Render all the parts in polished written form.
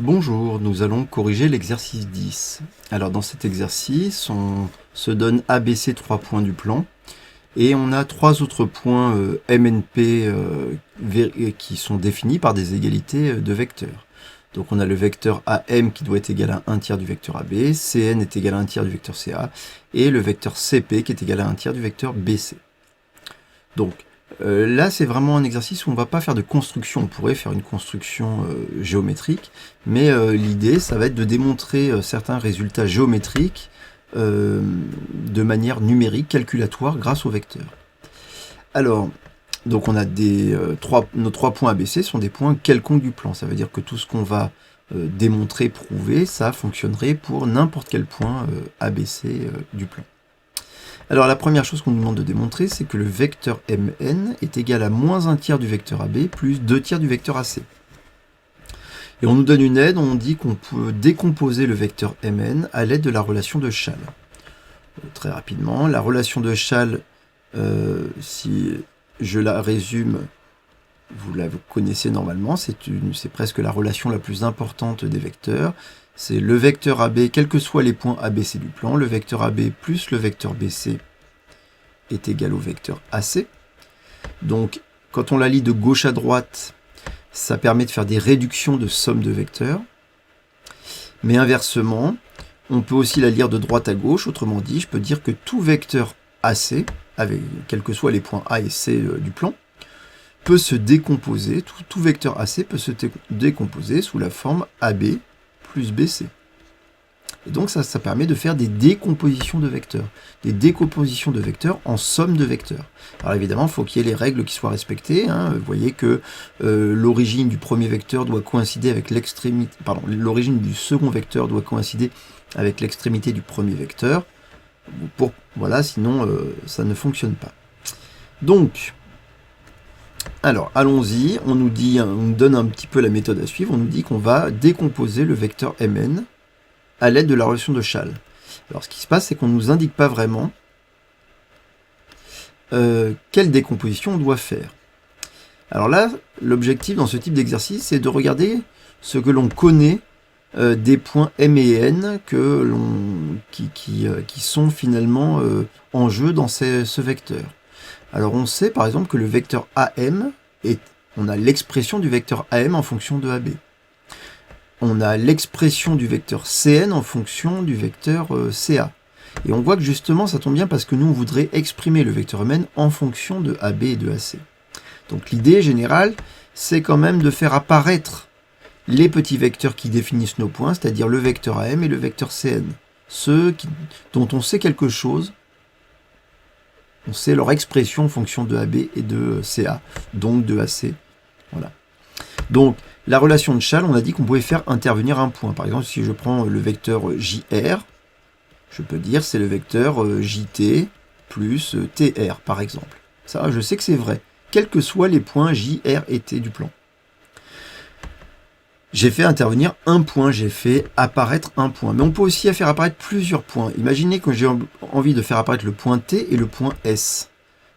Bonjour, nous allons corriger l'exercice 10. Alors dans cet exercice, on se donne ABC 3 points du plan et on a trois autres points MNP qui sont définis par des égalités de vecteurs. Donc on a le vecteur AM qui doit être égal à 1 tiers du vecteur AB, CN est égal à 1 tiers du vecteur CA et le vecteur CP qui est égal à 1 tiers du vecteur BC. Donc là, c'est vraiment un exercice où on ne va pas faire de construction. On pourrait faire une construction géométrique, mais l'idée, ça va être de démontrer certains résultats géométriques de manière numérique, calculatoire, grâce aux vecteurs. Alors, donc on a nos trois points ABC sont des points quelconques du plan. Ça veut dire que tout ce qu'on va démontrer, prouver, ça fonctionnerait pour n'importe quel point ABC du plan. Alors la première chose qu'on nous demande de démontrer, c'est que le vecteur Mn est égal à moins 1 tiers du vecteur AB plus 2 tiers du vecteur AC. Et on nous donne une aide, on dit qu'on peut décomposer le vecteur Mn à l'aide de la relation de Schall. Très rapidement, la relation de Schall, si je la résume, vous la connaissez normalement, c'est presque la relation la plus importante des vecteurs. C'est le vecteur AB, quels que soient les points ABC du plan, le vecteur AB plus le vecteur BC est égal au vecteur AC. Donc, quand on la lit de gauche à droite, ça permet de faire des réductions de somme de vecteurs. Mais inversement, on peut aussi la lire de droite à gauche. Autrement dit, je peux dire que tout vecteur AC, avec quels que soient les points A et C du plan, peut se décomposer, tout vecteur AC peut se décomposer sous la forme AB plus BC. Et donc ça permet de faire des décompositions de vecteurs. Des décompositions de vecteurs en somme de vecteurs. Alors évidemment, il faut qu'il y ait les règles qui soient respectées. Vous voyez que l'origine du premier vecteur doit coïncider avec l'extrémité. Pardon, l'origine du second vecteur doit coïncider avec l'extrémité du premier vecteur. Voilà, sinon ça ne fonctionne pas. Donc, alors, allons-y, on nous donne un petit peu la méthode à suivre, on nous dit qu'on va décomposer le vecteur Mn à l'aide de la relation de Schall. Alors, ce qui se passe, c'est qu'on ne nous indique pas vraiment quelle décomposition on doit faire. Alors là, l'objectif dans ce type d'exercice, c'est de regarder ce que l'on connaît des points M et N qui sont finalement en jeu dans ce vecteur. Alors on sait par exemple que le vecteur AM, on a l'expression du vecteur AM en fonction de AB. On a l'expression du vecteur CN en fonction du vecteur CA. Et on voit que justement ça tombe bien parce que nous on voudrait exprimer le vecteur Mn en fonction de AB et de AC. Donc l'idée générale, c'est quand même de faire apparaître les petits vecteurs qui définissent nos points, c'est-à-dire le vecteur AM et le vecteur CN. Ceux dont on sait quelque chose. On sait leur expression en fonction de AB et de CA, donc de AC. Voilà. Donc, la relation de Schall, on a dit qu'on pouvait faire intervenir un point. Par exemple, si je prends le vecteur JR, je peux dire c'est le vecteur JT plus TR, par exemple. Ça, je sais que c'est vrai, quels que soient les points J, R et T du plan. J'ai fait intervenir un point, j'ai fait apparaître un point. Mais on peut aussi faire apparaître plusieurs points. Imaginez que j'ai envie de faire apparaître le point T et le point S.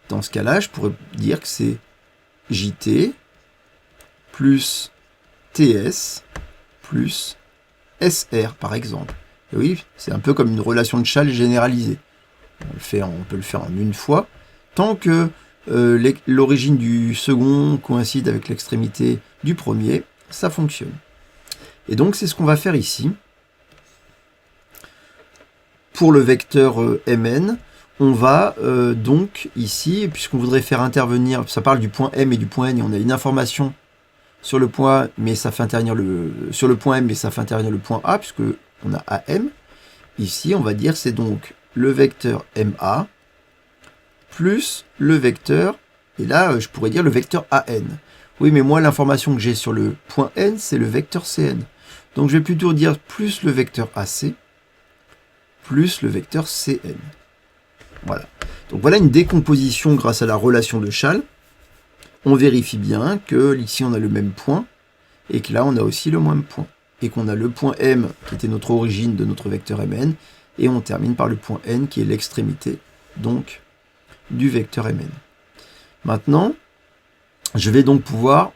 Dans ce cas-là, je pourrais dire que c'est JT plus TS plus SR, par exemple. Et oui, c'est un peu comme une relation de Schall généralisée. On peut le faire en une fois. Tant que l'origine du second coïncide avec l'extrémité du premier, ça fonctionne. Et donc c'est ce qu'on va faire ici. Pour le vecteur Mn, on va donc ici, puisqu'on voudrait faire intervenir, ça parle du point M et du point N, et on a une information sur le point, mais ça fait intervenir sur le point M, mais ça fait intervenir le point A, puisque on a AM. Ici, on va dire c'est donc le vecteur MA plus le vecteur, et là je pourrais dire le vecteur AN. Oui, mais moi, l'information que j'ai sur le point N, c'est le vecteur Cn. Donc, je vais plutôt dire plus le vecteur AC, plus le vecteur Cn. Voilà. Donc, voilà une décomposition grâce à la relation de Schall. On vérifie bien que ici, on a le même point, et que là, on a aussi le même point. Et qu'on a le point M, qui était notre origine de notre vecteur Mn, et on termine par le point N, qui est l'extrémité, donc, du vecteur Mn. Maintenant, je vais donc pouvoir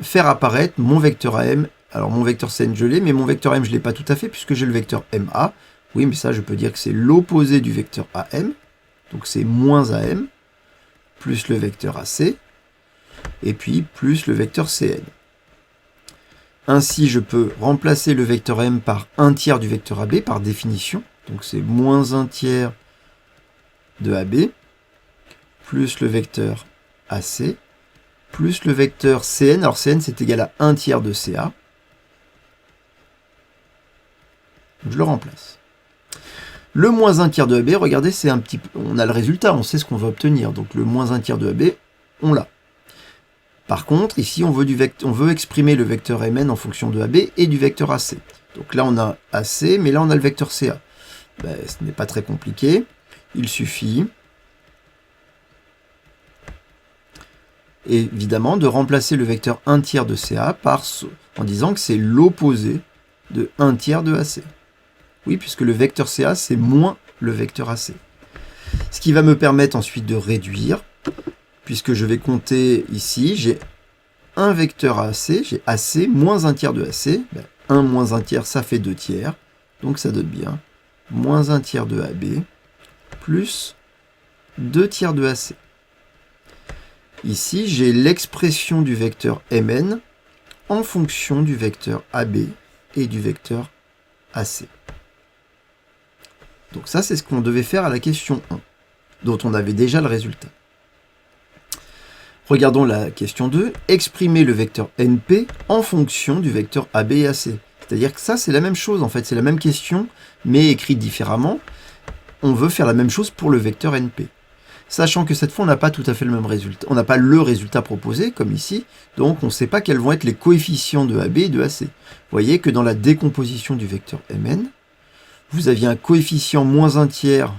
faire apparaître mon vecteur AM Alors mon vecteur Cn je l'ai, mais mon vecteur M je ne l'ai pas tout à fait puisque j'ai le vecteur MA. Oui, mais ça je peux dire que c'est l'opposé du vecteur AM. Donc c'est moins AM, plus le vecteur AC, et puis plus le vecteur Cn. Ainsi je peux remplacer le vecteur M par 1/3 du vecteur AB par définition. Donc c'est moins 1/3 de AB, plus le vecteur AC, plus le vecteur Cn. Alors Cn c'est égal à 1/3 de Ca. Je le remplace. Le moins 1/3 de AB, regardez, c'est un petit peu, on a le résultat, on sait ce qu'on va obtenir. Donc le moins 1/3 de AB, on l'a. Par contre, ici, on veut exprimer le vecteur Mn en fonction de AB et du vecteur AC. Donc là, on a AC, mais là, on a le vecteur Ca. Ben, ce n'est pas très compliqué. Il suffit, évidemment, de remplacer le vecteur 1/3 de Ca en disant que c'est l'opposé de 1/3 de AC. Oui, puisque le vecteur Ca, c'est moins le vecteur AC. Ce qui va me permettre ensuite de réduire, puisque je vais compter ici, j'ai un vecteur AC, j'ai AC moins 1/3 de AC. Ben, 1 moins 1/3, ça fait 2/3. Donc ça donne bien moins 1/3 de AB plus 2/3 de AC. Ici, j'ai l'expression du vecteur Mn en fonction du vecteur AB et du vecteur AC. Donc ça, c'est ce qu'on devait faire à la question 1, dont on avait déjà le résultat. Regardons la question 2. Exprimer le vecteur NP en fonction du vecteur AB et AC. C'est-à-dire que ça, c'est la même chose, en fait. C'est la même question, mais écrite différemment. On veut faire la même chose pour le vecteur NP. Sachant que cette fois, on n'a pas tout à fait le même résultat. On n'a pas le résultat proposé, comme ici. Donc, on ne sait pas quels vont être les coefficients de AB et de AC. Vous voyez que dans la décomposition du vecteur Mn, vous aviez un coefficient moins 1/3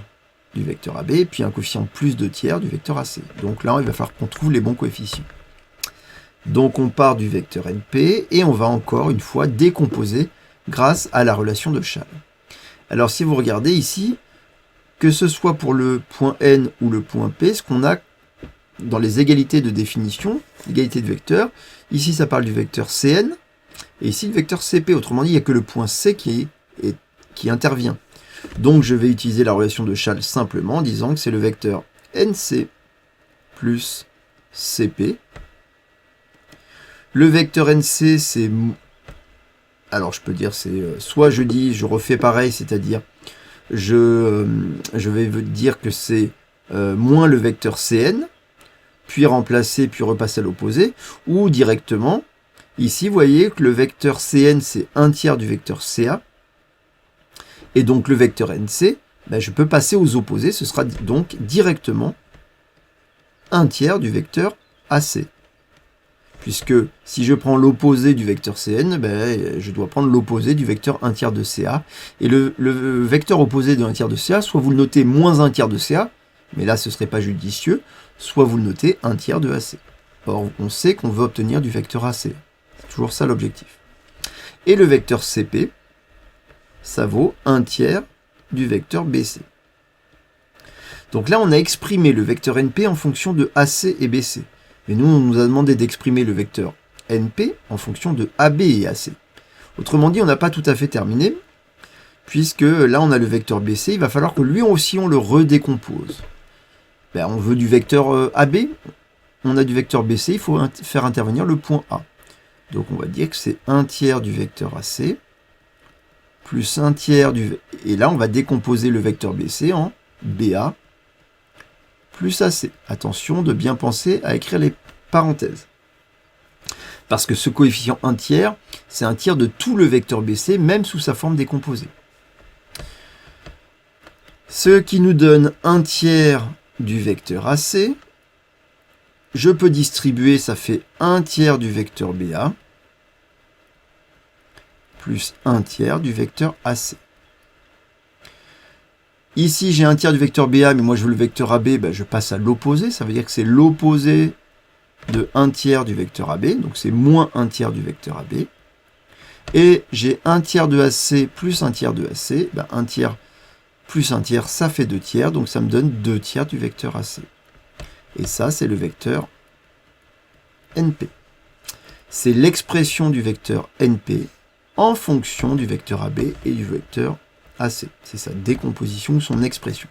du vecteur AB, et puis un coefficient plus 2/3 du vecteur AC. Donc là, il va falloir qu'on trouve les bons coefficients. Donc on part du vecteur NP, et on va encore une fois décomposer grâce à la relation de Schall. Alors si vous regardez ici, que ce soit pour le point N ou le point P, ce qu'on a dans les égalités de définition, égalité de vecteurs, ici ça parle du vecteur Cn, et ici le vecteur Cp, autrement dit, il n'y a que le point C qui intervient. Donc je vais utiliser la relation de Schall simplement en disant que c'est le vecteur NC plus Cp. Le vecteur NC, c'est... Alors je peux dire, c'est... soit je refais pareil, c'est-à-dire je vais dire que c'est moins le vecteur Cn, puis remplacer, puis repasser à l'opposé, ou directement, ici vous voyez que le vecteur Cn c'est 1/3 du vecteur Ca, et donc le vecteur NC, ben, je peux passer aux opposés, ce sera donc directement 1/3 du vecteur AC. Puisque si je prends l'opposé du vecteur Cn, ben, je dois prendre l'opposé du vecteur 1/3 de Ca. Et le vecteur opposé de 1/3 de Ca, soit vous le notez moins 1/3 de Ca, mais là ce ne serait pas judicieux, soit vous le notez 1/3 de AC. Or, on sait qu'on veut obtenir du vecteur AC. C'est toujours ça l'objectif. Et le vecteur Cp, ça vaut 1/3 du vecteur BC. Donc là, on a exprimé le vecteur NP en fonction de AC et BC. Et nous, on nous a demandé d'exprimer le vecteur NP en fonction de AB et AC. Autrement dit, on n'a pas tout à fait terminé, puisque là, on a le vecteur BC, il va falloir que lui aussi, on le redécompose. Ben, on veut du vecteur AB, on a du vecteur BC, il faut faire intervenir le point A. Donc on va dire que c'est 1/3 du vecteur AC, plus 1/3 du... Et là, on va décomposer le vecteur BC en BA plus AC. Attention de bien penser à écrire les parenthèses. Parce que ce coefficient 1/3, c'est 1/3 de tout le vecteur BC, même sous sa forme décomposée. Ce qui nous donne 1/3 du vecteur AC. Je peux distribuer, ça fait 1/3 du vecteur BA, plus 1/3 du vecteur AC. Ici, j'ai 1/3 du vecteur BA, mais moi je veux le vecteur AB, ben je passe à l'opposé. Ça veut dire que c'est l'opposé de 1/3 du vecteur AB, donc c'est moins 1/3 du vecteur AB. Et j'ai 1/3 de AC plus 1/3 de AC. Ben 1/3 plus 1/3, ça fait 2/3, donc ça me donne 2/3 du vecteur AC. Et ça, c'est le vecteur NP. c'est l'expression du vecteur NP en fonction du vecteur AB et du vecteur AC. C'est sa décomposition ou son expression.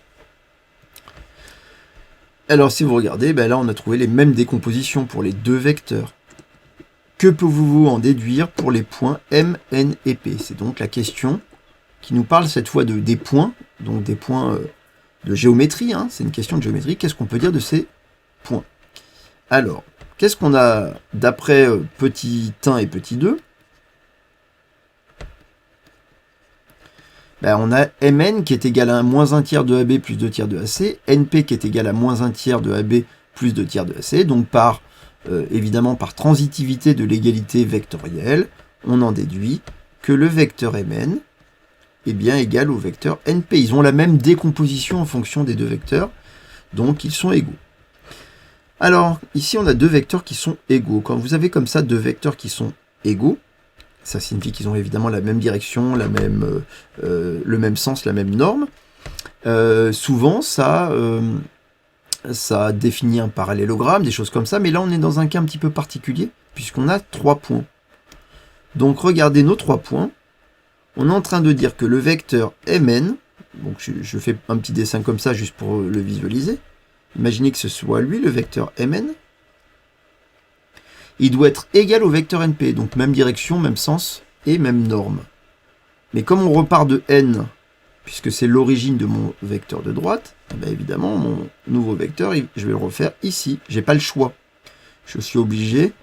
Alors si vous regardez, ben là on a trouvé les mêmes décompositions pour les deux vecteurs. Que pouvez-vous en déduire pour les points M, N et P? C'est donc la question qui nous parle cette fois des points, donc des points de géométrie, hein, c'est une question de géométrie. Qu'est-ce qu'on peut dire de ces points? Alors, qu'est-ce qu'on a d'après petit 1 et petit 2? Ben, on a Mn qui est égal à moins 1 tiers de AB plus 2 tiers de AC, Np qui est égal à moins 1 tiers de AB plus 2 tiers de AC, donc évidemment par transitivité de l'égalité vectorielle, on en déduit que le vecteur Mn est bien égal au vecteur Np. Ils ont la même décomposition en fonction des deux vecteurs, donc ils sont égaux. Alors, ici on a deux vecteurs qui sont égaux. Quand vous avez comme ça deux vecteurs qui sont égaux, ça signifie qu'ils ont évidemment la même direction, le même sens, la même norme. Souvent, ça définit un parallélogramme, des choses comme ça, mais là on est dans un cas un petit peu particulier, puisqu'on a 3 points. Donc regardez nos 3 points, on est en train de dire que le vecteur Mn, donc je fais un petit dessin comme ça juste pour le visualiser, imaginez que ce soit lui le vecteur Mn, il doit être égal au vecteur Np, donc même direction, même sens et même norme. Mais comme on repart de N, puisque c'est l'origine de mon vecteur de droite, bien évidemment, mon nouveau vecteur, je vais le refaire ici. Je n'ai pas le choix. Je suis obligé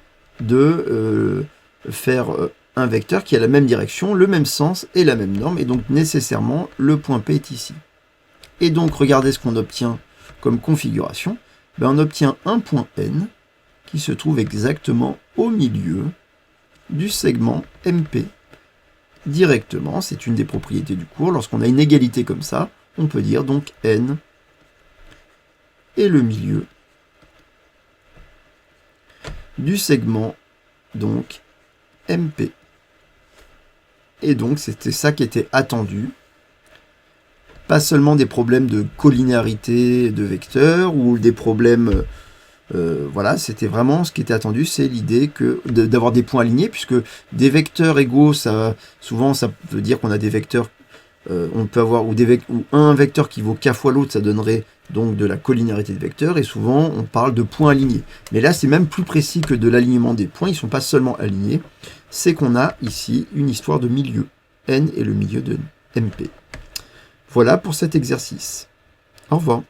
de faire un vecteur qui a la même direction, le même sens et la même norme, et donc nécessairement, le point P est ici. Et donc, regardez ce qu'on obtient comme configuration. Ben, on obtient un point N qui se trouve exactement au milieu du segment MP. Directement, c'est une des propriétés du cours. Lorsqu'on a une égalité comme ça, on peut dire donc N est le milieu du segment donc MP. Et donc c'était ça qui était attendu. Pas seulement des problèmes de collinéarité de vecteurs ou des problèmes... voilà, c'était vraiment ce qui était attendu, c'est l'idée d'avoir des points alignés, puisque des vecteurs égaux, souvent ça veut dire qu'on a des vecteurs, on peut avoir ou un vecteur qui vaut k fois l'autre, ça donnerait donc de la collinéarité de vecteurs, et souvent on parle de points alignés. Mais là c'est même plus précis que de l'alignement des points, ils ne sont pas seulement alignés, c'est qu'on a ici une histoire de milieu, n est le milieu de MP. Voilà pour cet exercice. Au revoir.